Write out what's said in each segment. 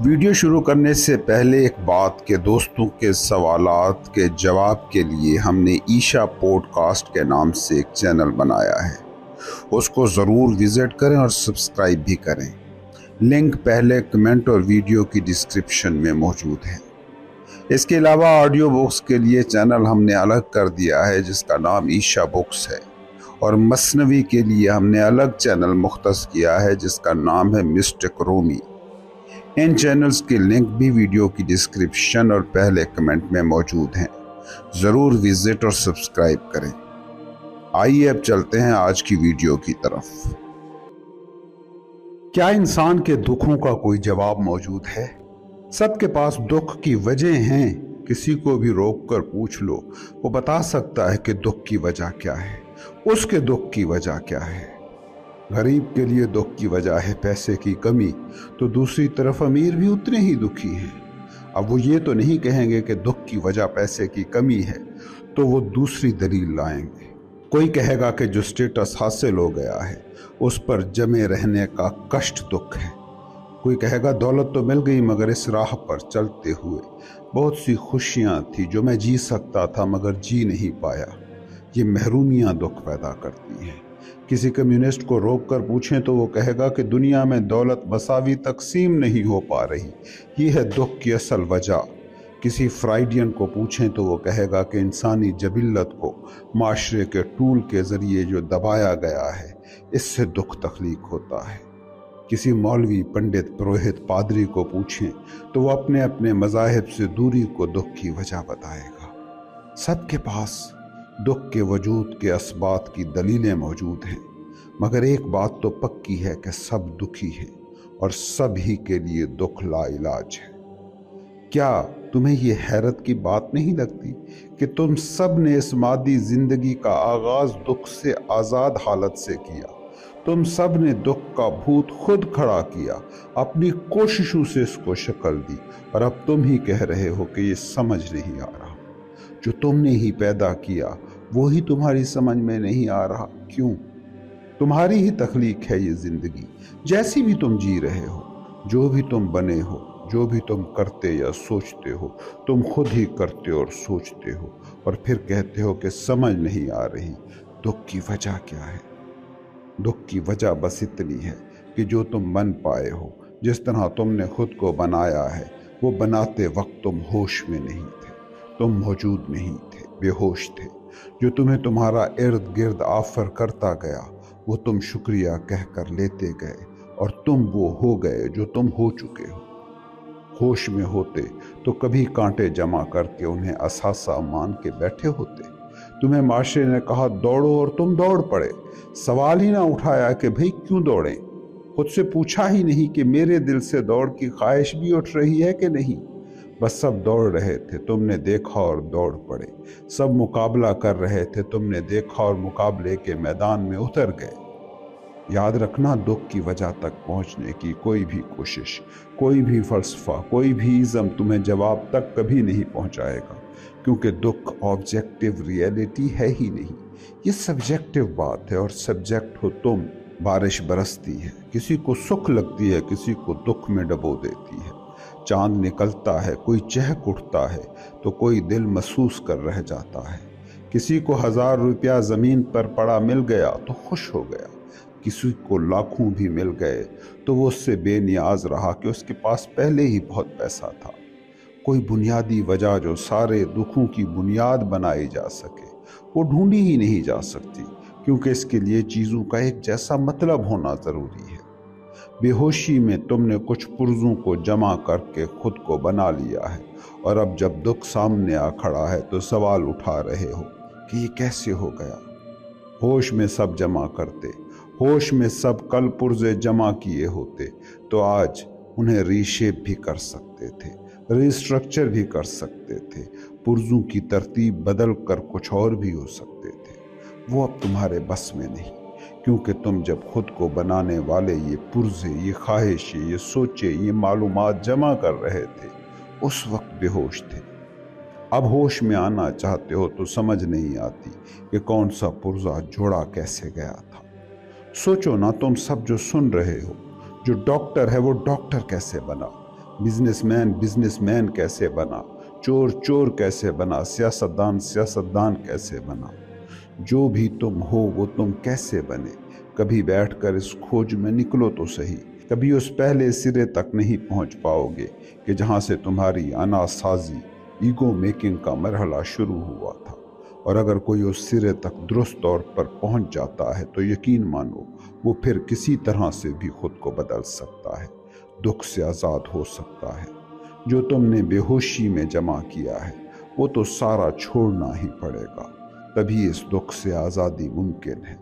Video شروع کرنے سے پہلے ایک بات کہ دوستوں کے سوالات کے جواب کے لیے ہم نے عیشا پوڈ کاسٹ کے نام سے ایک چینل بنایا ہے۔ اس کو ضرور وزٹ کریں اور سبسکرائب بھی کریں۔ لنک پہلے کمنٹ اور ویڈیو کی ڈسکرپشن میں موجود ہے۔ اس کے علاوہ آڈیو بکس کے لیے چینل ہم نے الگ کر دیا ہے جس کا نام عیشا بکس ہے، اور مثنوی کے لیے ہم نے الگ چینل مختص کیا ہے جس کا نام ہے مسٹک رومی۔ ان چینلز کے لنک بھی ویڈیو کی ڈسکرپشن اور پہلے کمنٹ میں موجود ہیں۔ ضرور وزٹ اور سبسکرائب کریں۔ آئیے اب چلتے ہیں آج کی ویڈیو کی طرف۔ کیا انسان کے دکھوں کا کوئی جواب موجود ہے؟ سب کے پاس دکھ کی وجہ ہیں۔ کسی کو بھی روک کر پوچھ لو، وہ بتا سکتا ہے کہ دکھ کی وجہ کیا ہے، اس کے دکھ کی وجہ کیا ہے۔ غریب کے لیے دکھ کی وجہ ہے پیسے کی کمی، تو دوسری طرف امیر بھی اتنے ہی دکھی ہیں۔ اب وہ یہ تو نہیں کہیں گے کہ دکھ کی وجہ پیسے کی کمی ہے، تو وہ دوسری دلیل لائیں گے۔ کوئی کہے گا کہ جو سٹیٹس حاصل ہو گیا ہے اس پر جمے رہنے کا کشٹ دکھ ہے۔ کوئی کہے گا دولت تو مل گئی مگر اس راہ پر چلتے ہوئے بہت سی خوشیاں تھی جو میں جی سکتا تھا مگر جی نہیں پایا۔ یہ محرومیاں دکھ پیدا کرتی ہیں۔ کسی کمیونسٹ کو روک کر پوچھیں تو وہ کہے گا کہ دنیا میں دولت مساوی تقسیم نہیں ہو پا رہی، یہ ہے دکھ کی اصل وجہ۔ کسی فرائیڈین کو پوچھیں تو وہ کہے گا کہ انسانی جبلت کو معاشرے کے ٹول کے ذریعے جو دبایا گیا ہے اس سے دکھ تخلیق ہوتا ہے۔ کسی مولوی، پنڈت، پروہت، پادری کو پوچھیں تو وہ اپنے اپنے مذاہب سے دوری کو دکھ کی وجہ بتائے گا۔ سب کے پاس دکھ کے وجود کے اسبات کی دلیلیں موجود ہیں، مگر ایک بات تو پکی ہے کہ سب دکھی ہیں اور سب ہی کے لیے دکھ لا علاج ہے۔ کیا تمہیں یہ حیرت کی بات نہیں لگتی کہ تم سب نے اس مادی زندگی کا آغاز دکھ سے آزاد حالت سے کیا؟ تم سب نے دکھ کا بھوت خود کھڑا کیا، اپنی کوششوں سے اس کو شکل دی، اور اب تم ہی کہہ رہے ہو کہ یہ سمجھ نہیں آ رہا۔ جو تم نے ہی پیدا کیا وہی تمہاری سمجھ میں نہیں آ رہا۔ کیوں؟ تمہاری ہی تخلیق ہے یہ زندگی، جیسی بھی تم جی رہے ہو، جو بھی تم بنے ہو، جو بھی تم کرتے یا سوچتے ہو، تم خود ہی کرتے اور سوچتے ہو، اور پھر کہتے ہو کہ سمجھ نہیں آ رہی۔ دکھ کی وجہ کیا ہے؟ دکھ کی وجہ بس اتنی ہے کہ جو تم بن پائے ہو، جس طرح تم نے خود کو بنایا ہے، وہ بناتے وقت تم ہوش میں نہیں تھے، تم موجود نہیں تھے، بے ہوش تھے۔ جو تمہیں تمہارا ارد گرد آفر کرتا گیا وہ تم شکریہ کہہ کر لیتے گئے، اور تم وہ ہو گئے جو تم ہو چکے ہو۔ ہوش میں ہوتے تو کبھی کانٹے جمع کر کے انہیں اثاثہ مان کے بیٹھے ہوتے۔ تمہیں معاشرے نے کہا دوڑو اور تم دوڑ پڑے۔ سوال ہی نہ اٹھایا کہ بھئی کیوں دوڑیں؟ خود سے پوچھا ہی نہیں کہ میرے دل سے دوڑ کی خواہش بھی اٹھ رہی ہے کہ نہیں؟ بس سب دوڑ رہے تھے، تم نے دیکھا اور دوڑ پڑے۔ سب مقابلہ کر رہے تھے، تم نے دیکھا اور مقابلے کے میدان میں اتر گئے۔ یاد رکھنا، دکھ کی وجہ تک پہنچنے کی کوئی بھی کوشش، کوئی بھی فلسفہ، کوئی بھی ازم تمہیں جواب تک کبھی نہیں پہنچائے گا، کیونکہ دکھ آبجیکٹیو ریئلٹی ہے ہی نہیں، یہ سبجیکٹیو بات ہے، اور سبجیکٹ ہو تم۔ بارش برستی ہے، کسی کو سکھ لگتی ہے، کسی کو دکھ میں ڈبو دیتی ہے۔ چاند نکلتا ہے، کوئی چہک اٹھتا ہے تو کوئی دل محسوس کر رہ جاتا ہے۔ کسی کو 1000 روپیہ زمین پر پڑا مل گیا تو خوش ہو گیا، کسی کو لاکھوں بھی مل گئے تو وہ اس سے بے نیاز رہا کہ اس کے پاس پہلے ہی بہت پیسہ تھا۔ کوئی بنیادی وجہ جو سارے دکھوں کی بنیاد بنائی جا سکے وہ ڈھونڈی ہی نہیں جا سکتی، کیونکہ اس کے لیے چیزوں کا ایک جیسا مطلب ہونا ضروری ہے۔ بے ہوشی میں تم نے کچھ پرزوں کو جمع کر کے خود کو بنا لیا ہے، اور اب جب دکھ سامنے آ کھڑا ہے تو سوال اٹھا رہے ہو کہ یہ کیسے ہو گیا۔ ہوش میں سب جمع کرتے، ہوش میں سب کل پرزے جمع کیے ہوتے تو آج انہیں ری شیپ بھی کر سکتے تھے، ری سٹرکچر بھی کر سکتے تھے، پرزوں کی ترتیب بدل کر کچھ اور بھی ہو سکتے تھے۔ وہ اب تمہارے بس میں نہیں، کیونکہ تم جب خود کو بنانے والے یہ پرزے، یہ خواہشیں، یہ سوچے، یہ معلومات جمع کر رہے تھے اس وقت بے ہوش تھے۔ اب ہوش میں آنا چاہتے ہو تو سمجھ نہیں آتی کہ کون سا پرزہ جوڑا کیسے گیا تھا۔ سوچو نا، تم سب جو سن رہے ہو، جو ڈاکٹر ہے وہ ڈاکٹر کیسے بنا، बिजनेस मैन कैसे बना, चोर चोर कैसे बना, सियासतदान कैसे बना। जो भी तुम हो वो तुम कैसे बने, कभी बैठकर इस खोज में निकलो तो सही। कभी उस पहले सिरे तक नहीं पहुंच पाओगे कि जहां से तुम्हारी अनासाजी, ईगो मेकिंग का मरहला शुरू हुआ था। और अगर कोई उस सिरे तक दुरुस्त तौर पर पहुंच जाता है तो यकीन मानो वो फिर किसी तरह से भी खुद को बदल सकता है, दुख से आज़ाद हो सकता है। जो तुमने बेहोशी में जमा किया है वो तो सारा छोड़ना ही पड़ेगा, तभी इस दुख से आज़ादी मुमकिन है।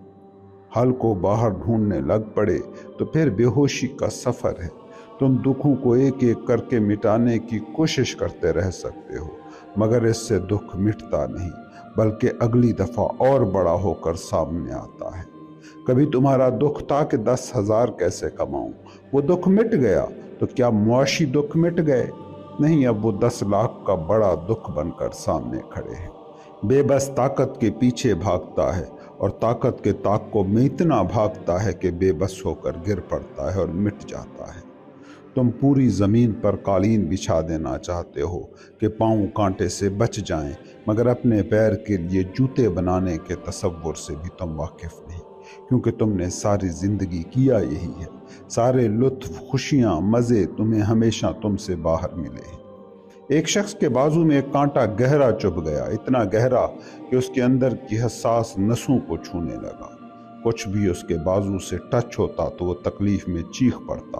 हल को बाहर ढूंढने लग पड़े तो फिर बेहोशी का सफ़र है। तुम दुखों को एक एक करके मिटाने की कोशिश करते रह सकते हो, मगर इससे दुख मिटता नहीं, बल्कि अगली दफ़ा और बड़ा होकर सामने आता है। कभी तुम्हारा दुख था कि 10,000 कैसे कमाऊं, वो दुख मिट गया तो क्या मुआशी दुख मिट गए? नहीं, अब वो 10 लाख का बड़ा दुख बनकर सामने खड़े हैं। बेबस ताकत के पीछे भागता है और ताकत के ताक़ुब में इतना भागता है कि बेबस होकर गिर पड़ता है और मिट जाता है। तुम पूरी ज़मीन पर कालीन बिछा देना चाहते हो कि पाँव कांटे से बच जाएं, मगर अपने पैर के लिए जूते बनाने के तसव्वुर से भी तुम वाकिफ़ नहीं, क्योंकि तुमने सारी ज़िंदगी किया यही है। सारे लुत्फ़, खुशियाँ, मज़े तुम्हें हमेशा तुमसे बाहर मिले हैं। एक शख्स के बाजू में एक कांटा गहरा चुभ गया, इतना गहरा कि उसके अंदर की हसास नसों को छूने लगा। कुछ भी उसके बाजू से टच होता तो वो तकलीफ में चीख पड़ता,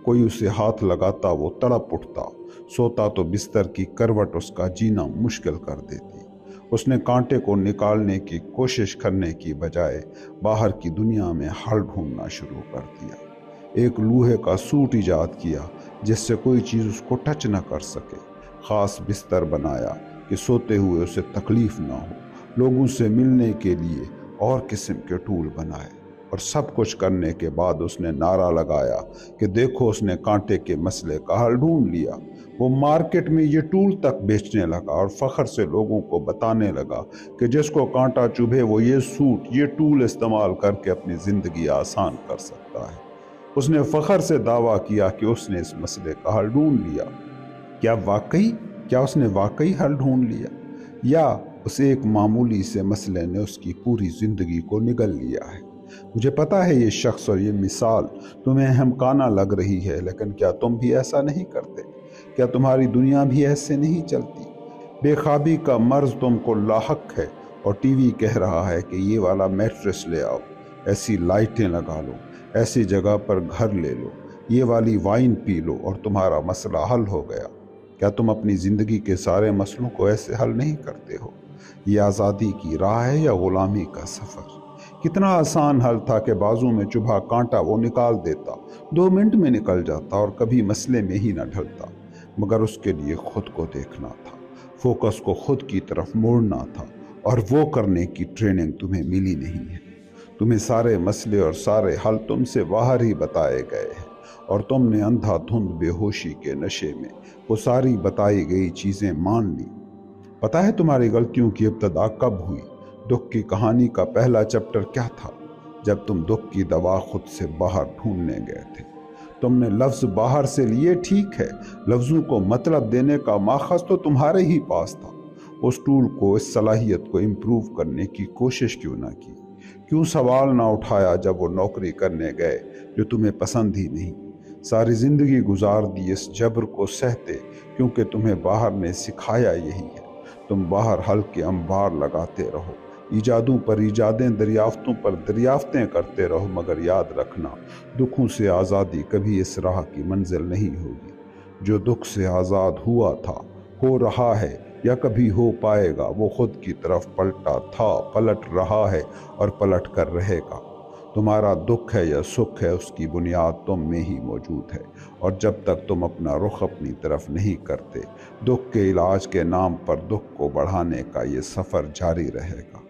कोई उसे हाथ लगाता वो तड़प उठता, सोता तो बिस्तर की करवट उसका जीना मुश्किल कर देती। उसने कांटे को निकालने की कोशिश करने की बजाय बाहर की दुनिया में हल ढूंढना शुरू कर दिया। एक लोहे का सूट ईजाद किया जिससे कोई चीज़ उसको टच न कर सके। ख़ास बिस्तर बनाया कि सोते हुए उसे तकलीफ ना हो। लोगों से मिलने के लिए और किस्म के टूल बनाए, और सब कुछ करने के बाद उसने नारा लगाया कि देखो, उसने कांटे के मसले का हल ढूंढ लिया। वो मार्केट में ये टूल तक बेचने लगा और फ़ख्र से लोगों को बताने लगा कि जिसको कांटा चुभे वो ये सूट, ये टूल इस्तेमाल करके अपनी ज़िंदगी आसान कर सकता है। उसने फ़ख्र से दावा किया कि उसने इस मसले का हल ढूंढ लिया। क्या उसने वाकई हल ढूंढ लिया, या उस एक मामूली से मसले ने उसकी पूरी ज़िंदगी को निगल लिया है? मुझे पता है ये शख्स और ये मिसाल तुम्हें अहमकाना लग रही है, लेकिन क्या तुम भी ऐसा नहीं करते? क्या तुम्हारी दुनिया भी ऐसे नहीं चलती? बेख्वाबी का मर्ज तुमको लाहक है और टीवी कह रहा है कि ये वाला मैट्रेस ले आओ, ऐसी लाइटें लगा लो, ऐसी जगह पर घर ले लो, ये वाली वाइन पी लो और तुम्हारा मसला हल हो गया। क्या तुम अपनी ज़िंदगी के सारे मसलों को ऐसे हल नहीं करते हो? ये आज़ादी की राह है या ग़ुलामी का सफ़र? कितना आसान हल था कि बाजू में चुभा कांटा वो निकाल देता, 2 मिनट में निकल जाता और कभी मसले में ही न ढलता। मगर उसके लिए खुद को देखना था, फोकस को खुद की तरफ मोड़ना था, और वो करने की ट्रेनिंग तुम्हें मिली नहीं है। तुम्हें सारे मसले और सारे हल तुमसे बाहर ही बताए गए हैं, और तुमने अंधाधुंध बेहोशी के नशे में वो सारी बताई गई चीज़ें मान ली। पता है तुम्हारी गलतियों की इब्तदा कब हुई? दुख की कहानी का पहला चैप्टर क्या था? जब तुम दुख की दवा खुद से बाहर ढूंढने गए थे। तुमने लफ्ज़ बाहर से लिए, ठीक है, लफ्ज़ों को मतलब देने का माखज़ तो तुम्हारे ही पास था। उस टूल को, इस सलाहियत को इम्प्रूव करने की कोशिश क्यों ना की? क्यों सवाल ना उठाया जब वो नौकरी करने गए जो तुम्हें पसंद ही नहीं? सारी ज़िंदगी गुजार दी इस जबर को सहते, क्योंकि तुम्हें बाहर ने सिखाया यही है। तुम बाहर हल के अंबार लगाते रहो, ईजादों पर ईजादें, दरियाफ्तों पर दरियाफ्तें करते रहो, मगर याद रखना, दुखों से आज़ादी कभी इस राह की मंजिल नहीं होगी। जो दुख से आज़ाद हुआ था, हो रहा है या कभी हो पाएगा, वो खुद की तरफ पलटा था, पलट रहा है और पलट कर रहेगा। तुम्हारा दुख है या सुख है, उसकी बुनियाद तुम में ही मौजूद है, और जब तक तुम अपना रुख अपनी तरफ नहीं करते, दुख के इलाज के नाम पर दुख को बढ़ाने का ये सफ़र जारी रहेगा।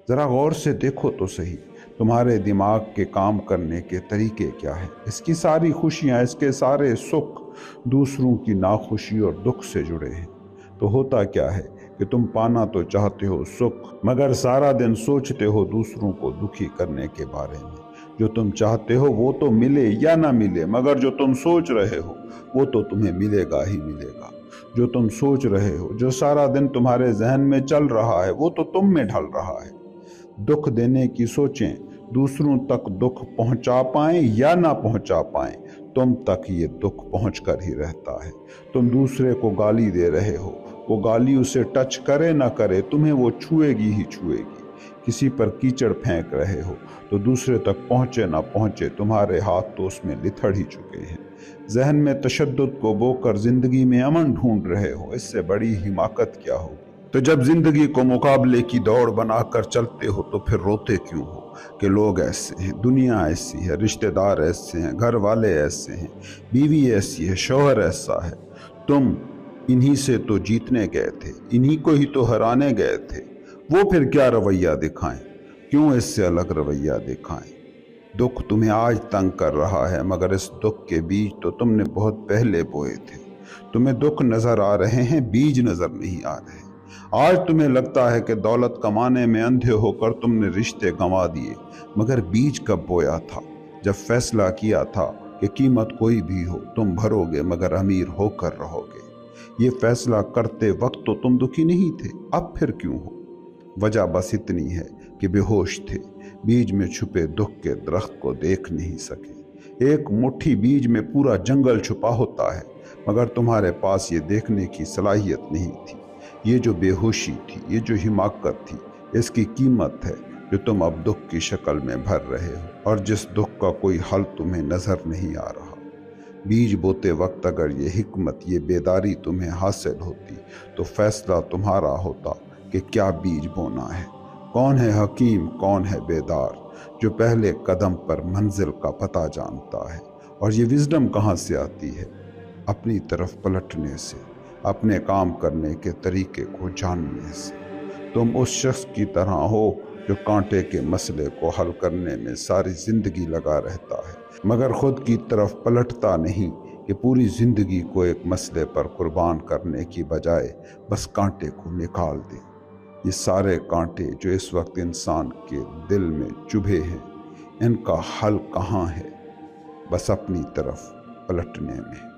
ज़रा गौर से देखो तो सही, तुम्हारे दिमाग के काम करने के तरीके क्या है? इसकी सारी खुशियाँ, इसके सारे सुख दूसरों की नाखुशी और दुख से जुड़े हैं। तो होता क्या है कि तुम पाना तो चाहते हो सुख, मगर सारा दिन सोचते हो दूसरों को दुखी करने के बारे में। जो तुम चाहते हो वो तो मिले या ना मिले, मगर जो तुम सोच रहे हो वो तो तुम्हें मिलेगा ही मिलेगा। जो तुम सोच रहे हो, जो सारा दिन तुम्हारे जहन में चल रहा है, वो तो तुम में ढल रहा है। दुख देने की सोचें दूसरों तक दुख पहुंचा पाएं या ना पहुंचा पाएं, तुम तक ये दुख पहुंच कर ही रहता है। तुम दूसरे को गाली दे रहे हो, वो गाली उसे टच करे ना करे, तुम्हें वो छुएगी ही छुएगी। किसी पर कीचड़ फेंक रहे हो तो दूसरे तक पहुंचे ना पहुंचे, तुम्हारे हाथ तो उसमें लिथड़ ही चुके हैं। जहन में तशद्दुद को बोकर जिंदगी में अमन ढूंढ रहे हो, इससे बड़ी हिमाकत क्या होगी। तो जब जिंदगी को मुकाबले की दौड़ बनाकर चलते हो तो फिर रोते क्यों हो कि लोग ऐसे हैं, दुनिया ऐसी है, रिश्तेदार ऐसे हैं, घर वाले ऐसे हैं, बीवी ऐसी है, शौहर ऐसा है। तुम इन्हीं से तो जीतने गए थे, इन्हीं को ही तो हराने गए थे। वो फिर क्या रवैया दिखाएं, क्यों इससे अलग रवैया दिखाएं। दुख तुम्हें आज तंग कर रहा है, मगर इस दुख के बीज तो तुमने बहुत पहले बोए थे। तुम्हें दुख नजर आ रहे हैं, बीज नजर नहीं आ रहे। आज तुम्हें लगता है कि दौलत कमाने में अंधे होकर तुमने रिश्ते गंवा दिए, मगर बीज कब बोया था? जब फैसला किया था कि कीमत कोई भी हो तुम भरोगे मगर अमीर होकर रहोगे। ये फैसला करते वक्त तो तुम दुखी नहीं थे, अब फिर क्यों हो? वजह बस इतनी है कि बेहोश थे, बीज में छुपे दुख के दरख्त को देख नहीं सके। एक मुट्ठी बीज में पूरा जंगल छुपा होता है, मगर तुम्हारे पास ये देखने की सलाहियत नहीं थी। ये जो बेहोशी थी, ये जो हिमाकत थी, इसकी कीमत है जो तुम अब दुख की शक्ल में भर रहे हो, और जिस दुख का कोई हल तुम्हें नजर नहीं आ रहा। बीज बोते वक्त अगर ये हिकमत, ये बेदारी तुम्हें हासिल होती तो फैसला तुम्हारा होता कि क्या बीज बोना है। कौन है हकीम, कौन है बेदार, जो पहले कदम पर मंजिल का पता जानता है। और ये विजडम कहाँ से आती है? अपनी तरफ पलटने से, अपने काम करने के तरीके को जानने से। तुम उस शख्स की तरह हो जो कांटे के मसले को हल करने में सारी जिंदगी लगा रहता है, मगर खुद की तरफ पलटता नहीं कि पूरी जिंदगी को एक मसले पर कुर्बान करने की बजाय बस कांटे को निकाल दे। ये सारे कांटे जो इस वक्त इंसान के दिल में चुभे हैं, इनका हल कहाँ है? बस अपनी तरफ पलटने में।